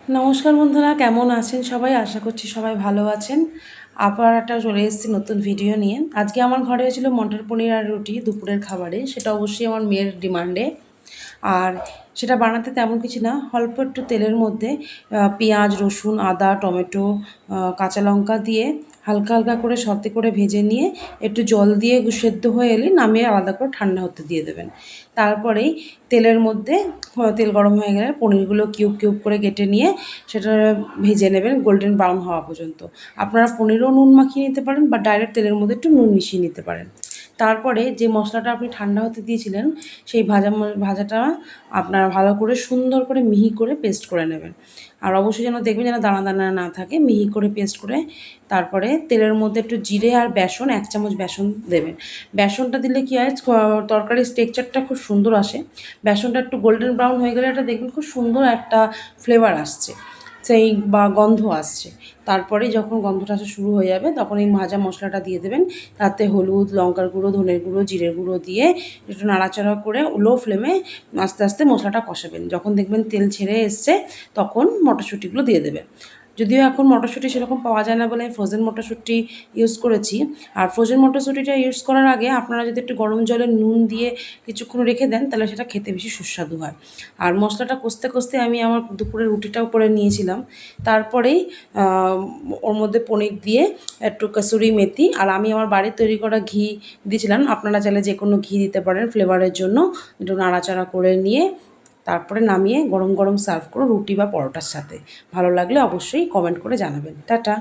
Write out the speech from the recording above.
নমস্কার বন্ধুরা, কেমন আছেন সবাই? আশা করছি সবাই ভালো আছেন। আবার একটা চলে এসেছি নতুন ভিডিও নিয়ে। আজকে আমার ঘরে হয়েছিল মটর পনির আর রুটি দুপুরের খাবারে। সেটা অবশ্যই আমার মেয়ের ডিমান্ডে। আর সেটা বানাতে তেমন কিছু না, অল্প একটু তেলের মধ্যে পেঁয়াজ, রসুন, আদা, টমেটো, কাঁচা লঙ্কা দিয়ে হালকা হালকা করে সতে করে ভেজে নিয়ে একটু জল দিয়ে সেদ্ধ হয়ে এলে নামিয়ে আলাদা করে ঠান্ডা হতে দিয়ে দেবেন। তারপরেই তেলের মধ্যে তেল গরম হয়ে গেলে পনিরগুলো কিউব কিউব করে কেটে নিয়ে সেটা ভেজে নেবেন গোল্ডেন ব্রাউন হওয়া পর্যন্ত। আপনারা পনিরও নুন মাখিয়ে নিতে পারেন বা ডাইরেক্ট তেলের মধ্যে একটু নুন মিশিয়ে নিতে পারেন। তারপরে যে মশলাটা আপনি ঠান্ডা হতে দিয়েছিলেন সেই ভাজাটা আপনারা ভালো করে সুন্দর করে মিহি করে পেস্ট করে নেবেন। আর অবশ্যই যেন দেখবেন যেন দানা দানা না থাকে, মিহি করে পেস্ট করে তারপরে তেলের মধ্যে একটু জিরে আর বেসন, 1 চামচ বেসন দেবেন। বেসনটা দিলে কী হয়, তরকারির টেক্সচারটা খুব সুন্দর আসে। বেসনটা একটু গোল্ডেন ব্রাউন হয়ে গেলে এটা দেখবেন খুব সুন্দর একটা ফ্লেভার আসছে, সেই বা গন্ধ আসছে। তারপরে যখন গন্ধটা আসা শুরু হয়ে যাবে তখন এই ভাজা মশলাটা দিয়ে দেবেন। তাতে হলুদ, লঙ্কার গুঁড়ো, ধনের গুঁড়ো, জিরের গুঁড়ো দিয়ে একটু নাড়াচাড়া করে লো ফ্লেমে আস্তে আস্তে মশলাটা কষাবেন। যখন দেখবেন তেল ছেড়ে এসছে তখন মটরশুঁটিগুলো দিয়ে দেবেন। যদিও এখন মটরশুঁটি সেরকম পাওয়া যায় না বলে আমি ফ্রোজেন মটরশুঁটি ইউজ করেছি। আর ফ্রোজেন মটরশুঁটিটা ইউজ করার আগে আপনারা যদি একটু গরম জলে নুন দিয়ে কিছুক্ষণ রেখে দেন তাহলে সেটা খেতে বেশি সুস্বাদু হয়। আর মশলাটা কষতে কষতে আমি আমার দুপুরের রুটিটাও করে নিয়েছিলাম। তারপরেই ওর মধ্যে পনির দিয়ে একটু কসুরি মেথি আর আমি আমার বাড়ির তৈরি করা ঘি দিয়েছিলাম। আপনারা চাইলে যে কোনো ঘি দিতে পারেন ফ্লেভারের জন্য। একটু নাড়াচাড়া করে নিয়ে তারপরে নামিয়ে গরম গরম সার্ভ করুন রুটি বা পরোটার সাথে। ভালো লাগলে অবশ্যই কমেন্ট করে জানাবেন। টাটা।